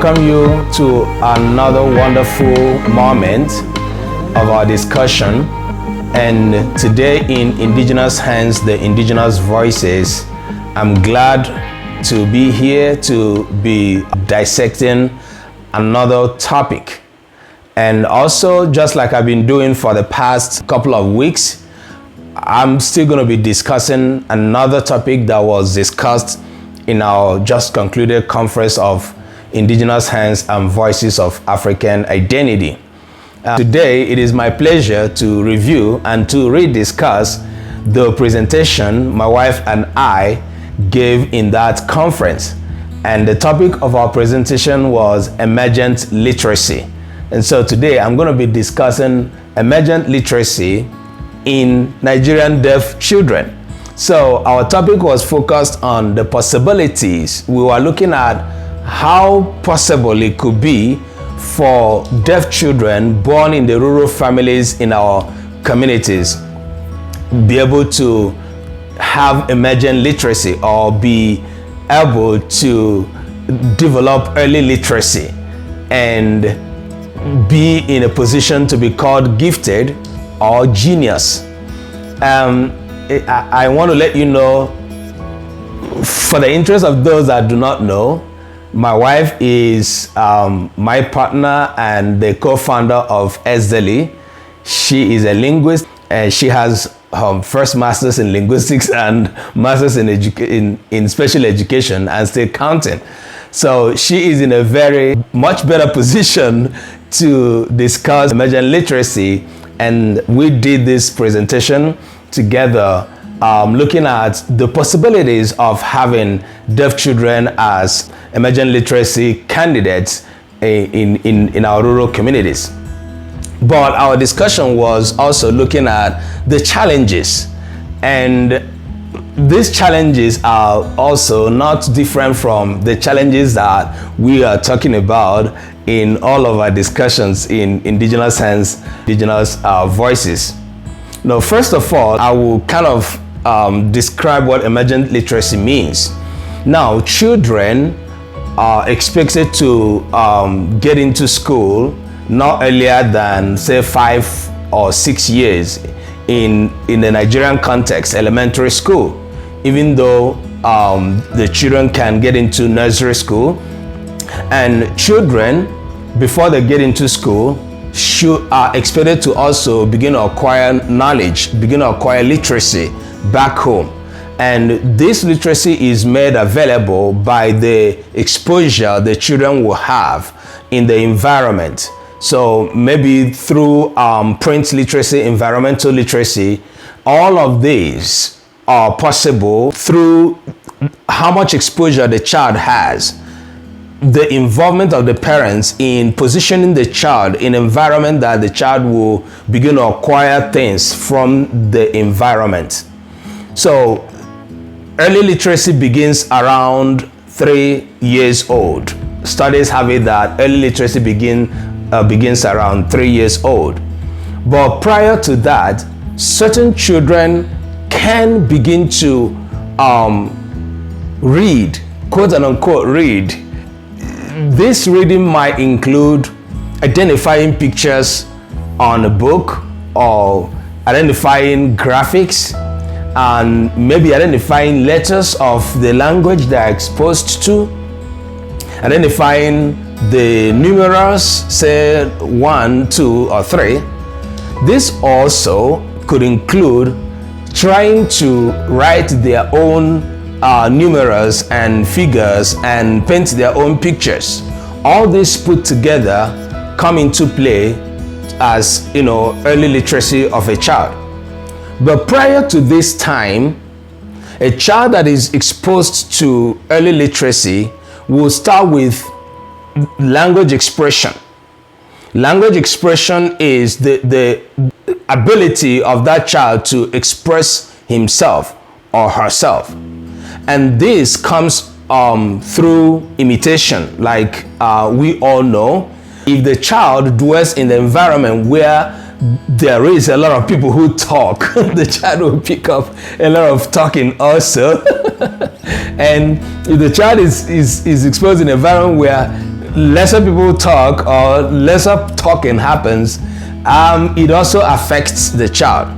welcome you to another wonderful moment of our discussion. And today in Indigenous Hands, the Indigenous Voices, I'm glad to be here to be dissecting another topic. And also, just like I've been doing for the past couple of weeks, I'm still going to be discussing another topic that was discussed in our just concluded conference of Indigenous Hands and Voices of African Identity. Today, it is my pleasure to review and to rediscuss the presentation my wife and I gave in that conference. And the topic of our presentation was Emergent Literacy. And so today, I'm going to be discussing emergent literacy in Nigerian deaf children. So our topic was focused on the possibilities. We were looking at how possible it could be for deaf children born in the rural families in our communities be able to have emergent literacy or be able to develop early literacy and be in a position to be called gifted or genius. I want to let you know, for the interest of those that do not know, my wife is my partner and the co-founder of Ezinne. She is a linguist and she has first master's in linguistics and master's in special education and state counting. So she is in a very much better position to discuss emergent literacy, and we did this presentation together, looking at the possibilities of having deaf children as emergent literacy candidates in our rural communities. But our discussion was also looking at the challenges, and these challenges are also not different from the challenges that we are talking about in all of our discussions in Indigenous Hands, Indigenous Voices. Now, first of all, I will kind of describe what emergent literacy means. Now, children are expected to get into school not earlier than, say, 5 or 6 years in the Nigerian context, elementary school, even though the children can get into nursery school. And children, before they get into school, are expected to also begin to acquire knowledge, begin to acquire literacy back home. And this literacy is made available by the exposure the children will have in the environment. So maybe through print literacy, environmental literacy, all of these are possible through how much exposure the child has, the involvement of the parents in positioning the child in an environment that the child will begin to acquire things from the environment. So early literacy begins around 3 years old. Studies have it that early literacy begins around 3 years old. But prior to that, certain children can begin to read, quote and unquote read. This reading might include identifying pictures on a book or identifying graphics and maybe identifying letters of the language they are exposed to, identifying the numerals, say 1, 2, or 3. This also could include trying to write their own numerals and figures and paint their own pictures. All this put together come into play as, early literacy of a child. But prior to this time, a child that is exposed to early literacy will start with language expression. Language expression is the ability of that child to express himself or herself. And this comes through imitation. Like we all know, if the child dwells in the environment where there is a lot of people who talk, the child will pick up a lot of talking also. And if the child is exposed in an environment where lesser people talk or lesser talking happens, it also affects the child.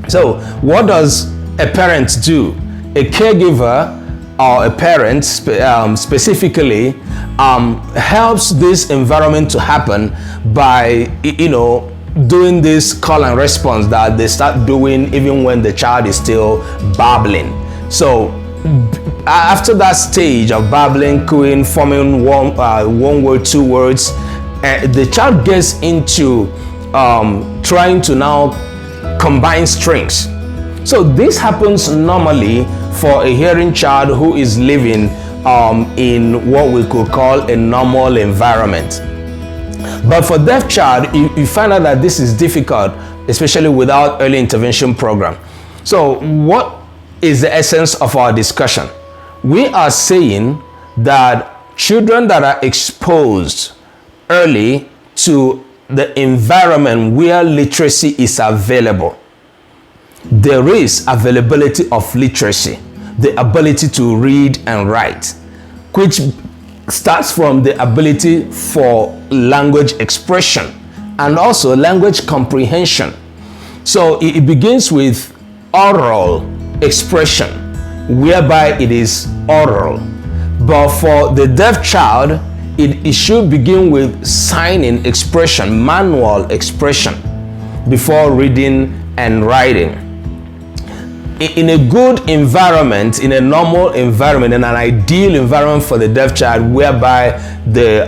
So what does a parent do? A caregiver or a parent specifically helps this environment to happen by doing this call and response that they start doing even when the child is still babbling. So after that stage of babbling, cooing, forming one word, two words, the child gets into trying to now combine strings. So this happens normally for a hearing child who is living in what we could call a normal environment. But for deaf child, you find out that this is difficult, especially without early intervention program. So what is the essence of our discussion? We are saying that children that are exposed early to the environment where literacy is available, there is availability of literacy, the ability to read and write, which starts from the ability for language expression and also language comprehension. So it begins with oral expression, whereby it is oral. But for the deaf child, it should begin with signing expression, manual expression, before reading and writing. In a good environment, in a normal environment, in an ideal environment for the deaf child, whereby the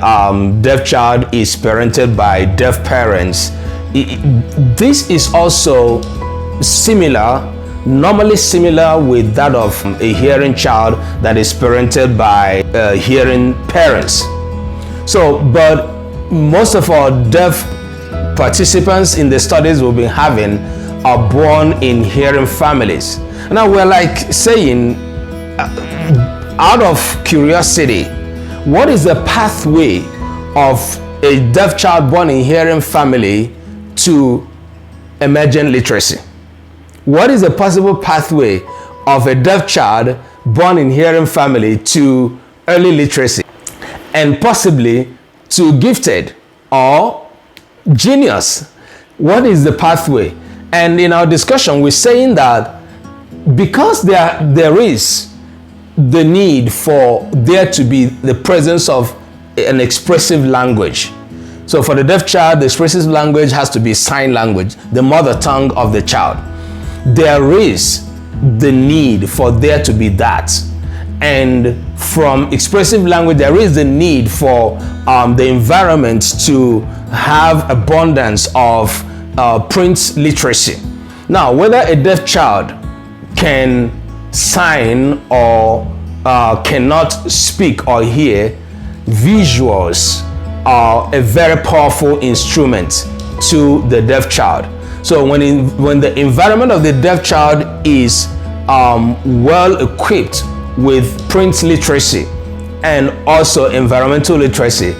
deaf child is parented by deaf parents, this is also normally similar with that of a hearing child that is parented by hearing parents. So, but most of our deaf participants in the studies we've been having are born in hearing families. Now we're like saying, out of curiosity, what is the pathway of a deaf child born in hearing family to emergent literacy? What is the possible pathway of a deaf child born in hearing family to early literacy and possibly to gifted or genius? What is the pathway? And in our discussion, we're saying that because there is the need for there to be the presence of an expressive language. So for the deaf child, the expressive language has to be sign language, the mother tongue of the child. There is the need for there to be that. And from expressive language, there is the need for the environment to have abundance of print literacy. Now, whether a deaf child can sign or cannot speak or hear, visuals are a very powerful instrument to the deaf child. So when the environment of the deaf child is well equipped with print literacy and also environmental literacy,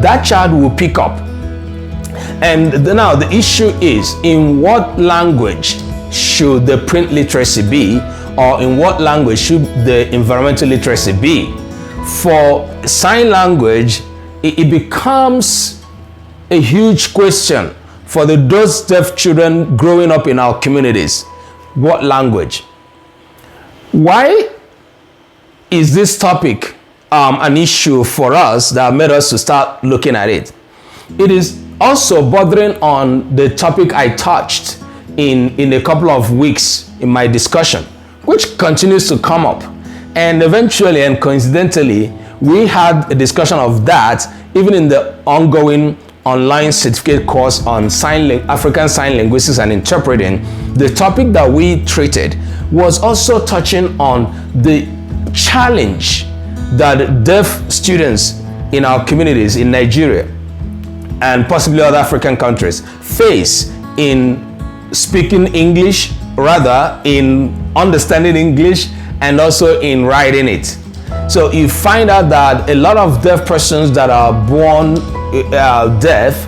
that child will pick up. And now the issue is, in what language should the print literacy be, or in what language should the environmental literacy be? For sign language, it becomes a huge question for those deaf children growing up in our communities. What language? Why is this topic an issue for us that made us to start looking at it? It is also bordering on the topic I touched in a couple of weeks in my discussion, which continues to come up. And eventually and coincidentally, we had a discussion of that even in the ongoing online certificate course on African Sign Linguistics and Interpreting. The topic that we treated was also touching on the challenge that deaf students in our communities in Nigeria and possibly other African countries face in speaking English, rather in understanding English, and also in writing it. So you find out that a lot of deaf persons that are born deaf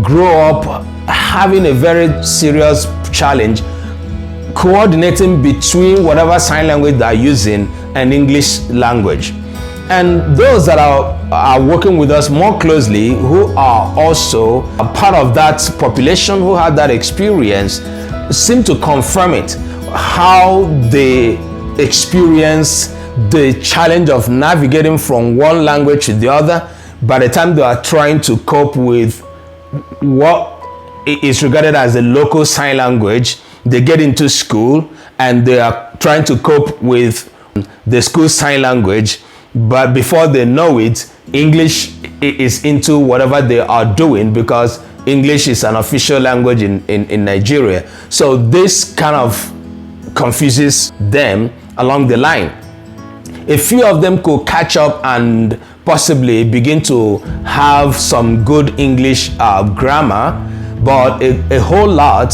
grow up having a very serious challenge coordinating between whatever sign language they're using and English language. And those that are working with us more closely, who are also a part of that population who had that experience, seem to confirm it, how they experience the challenge of navigating from one language to the other by the time they are trying to cope with what is regarded as a local sign language. They get into school and they are trying to cope with the school sign language, but before they know it, English is into whatever they are doing, because English is an official language in Nigeria. So this kind of confuses them along the line. A few of them could catch up and possibly begin to have some good English grammar, but a whole lot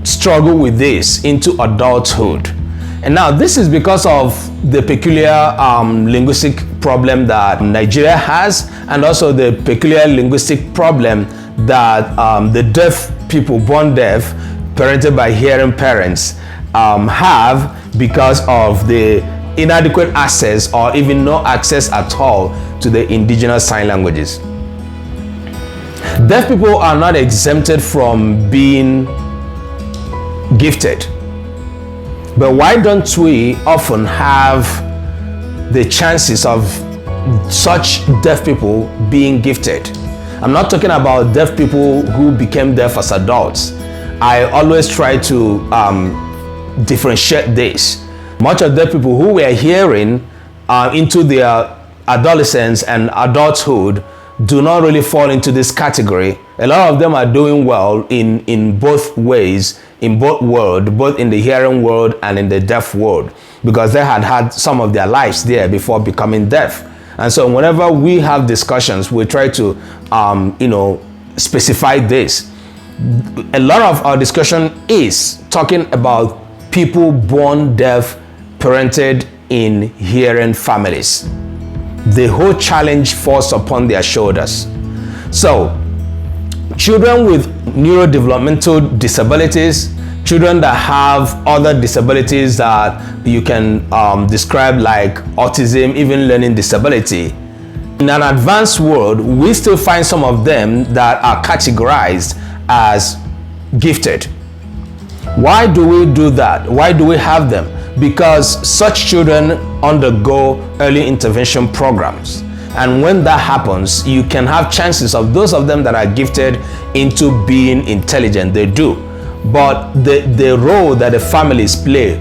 struggle with this into adulthood. And now this is because of the peculiar linguistic problem that Nigeria has, and also the peculiar linguistic problem that the deaf people born deaf, parented by hearing parents, have, because of the inadequate access or even no access at all to the indigenous sign languages. Deaf people are not exempted from being gifted. But why don't we often have the chances of such deaf people being gifted? I'm not talking about deaf people who became deaf as adults. I always try to differentiate this. Much of deaf people who were hearing into their adolescence and adulthood do not really fall into this category. A lot of them are doing well in both ways, in both worlds, both in the hearing world and in the deaf world, because they had some of their lives there before becoming deaf. And so whenever we have discussions, we try to specify this. A lot of our discussion is talking about people born deaf, parented in hearing families. The whole challenge falls upon their shoulders. So children with neurodevelopmental disabilities, children that have other disabilities that you can describe like autism, even learning disability. In an advanced world, we still find some of them that are categorized as gifted. Why do we do that? Why do we have them? Because such children undergo early intervention programs. And when that happens, you can have chances of those of them that are gifted into being intelligent. They do. But the role that the families play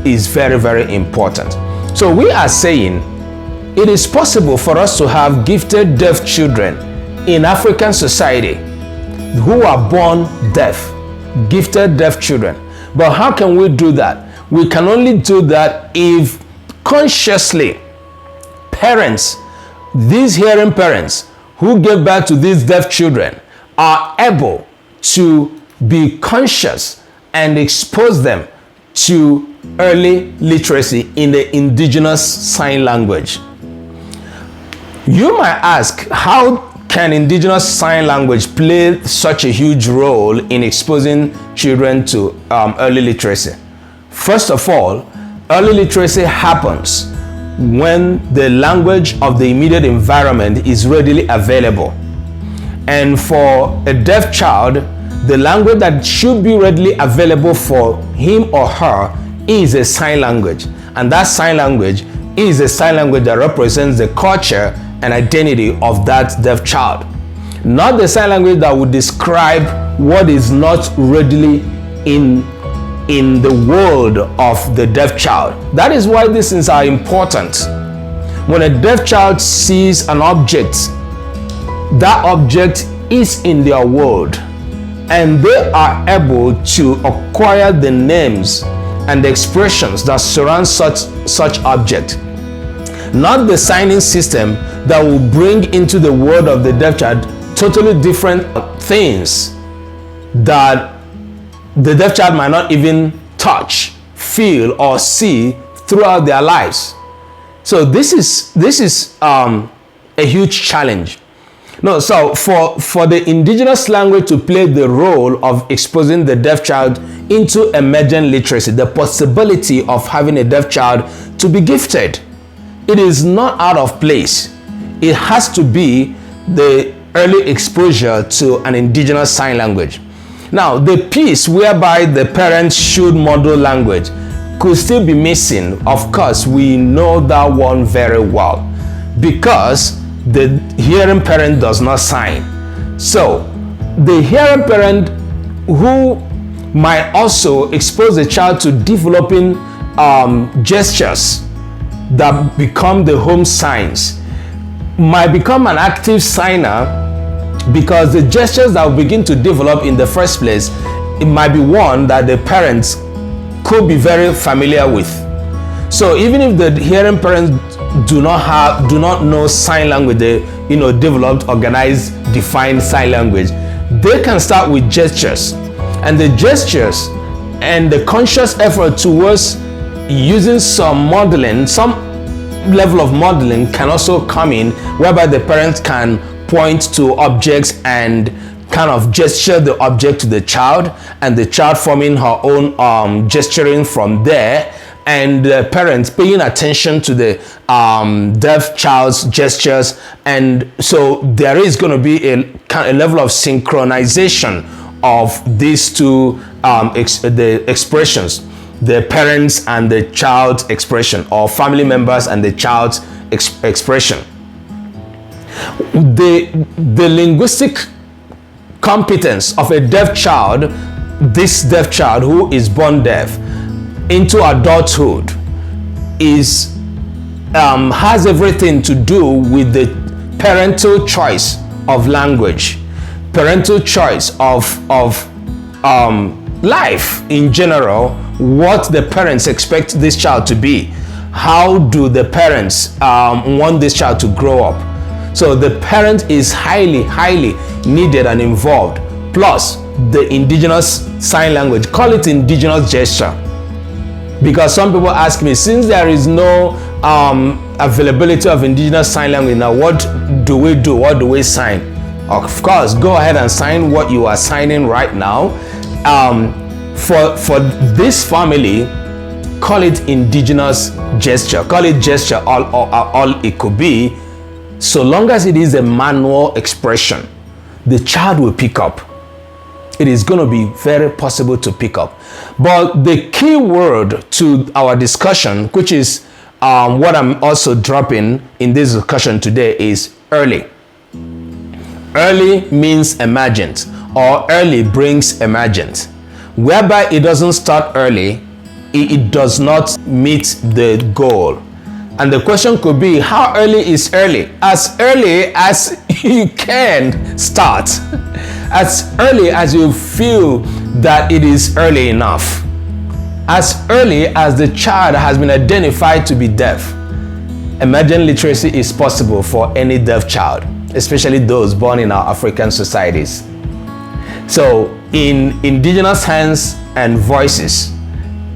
is very, very important. So we are saying it is possible for us to have gifted deaf children in African society who are born deaf, gifted deaf children. But how can we do that? We can only do that if consciously parents, these hearing parents who give birth to these deaf children, are able to be conscious and expose them to early literacy in the indigenous sign language. You might ask, how can indigenous sign language play such a huge role in exposing children to early literacy? First of all, early literacy happens when the language of the immediate environment is readily available. And for a deaf child, the language that should be readily available for him or her is a sign language. And that sign language is a sign language that represents the culture and identity of that deaf child. Not the sign language that would describe what is not readily in the world of the deaf child. That is why these things are important. When a deaf child sees an object, that object is in their world, and they are able to acquire the names and the expressions that surround such object. Not the signing system that will bring into the world of the deaf child totally different things that the deaf child might not even touch, feel, or see throughout their lives. So this is a huge challenge. No, so for the indigenous language to play the role of exposing the deaf child into emergent literacy, the possibility of having a deaf child to be gifted, it is not out of place. It has to be the early exposure to an indigenous sign language. Now, the piece whereby the parents should model language could still be missing. Of course, we know that one very well, because the hearing parent does not sign. So, the hearing parent who might also expose the child to developing gestures that become the home signs might become an active signer, because the gestures that will begin to develop in the first place, it might be one that the parents could be very familiar with. So even if the hearing parents do not know sign language, they developed, organized, defined sign language, they can start with gestures. And the gestures and the conscious effort towards using some modeling, some level of modeling can also come in, whereby the parents can point to objects and kind of gesture the object to the child, and the child forming her own gesturing from there, and the parents paying attention to the deaf child's gestures. And so there is going to be a level of synchronization of these two the expressions, the parents and the child's expression, or family members and the child's expression. The linguistic competence of a deaf child, this deaf child who is born deaf into adulthood, has everything to do with the parental choice of language, parental choice of life in general, what the parents expect this child to be, how do the parents want this child to grow up. So the parent is highly needed and involved, plus the indigenous sign language, call it indigenous gesture. Because some people ask me, since there is no availability of indigenous sign language, now what do we do? What do we sign? Of course, go ahead and sign what you are signing right now. For this family, call it indigenous gesture, call it gesture, all it could be. So long as it is a manual expression, the child will pick up. It is going to be very possible to pick up. But the key word to our discussion, which is what I'm also dropping in this discussion today, is early. Early means emergent, or early brings emergent. Whereby it doesn't start early, it does not meet the goal. And the question could be, how early is early? As early as you can start. As early as you feel that it is early enough. As early as the child has been identified to be deaf. Emergent literacy is possible for any deaf child, especially those born in our African societies. So in Indigenous Hands and Voices,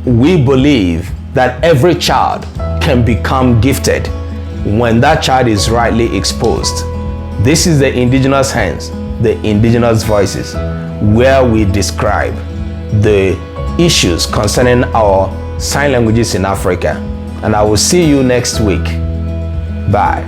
we believe that every child can become gifted when that child is rightly exposed. This is the Indigenous Hands, the Indigenous Voices, where we describe the issues concerning our sign languages in Africa. And I will see you next week. Bye.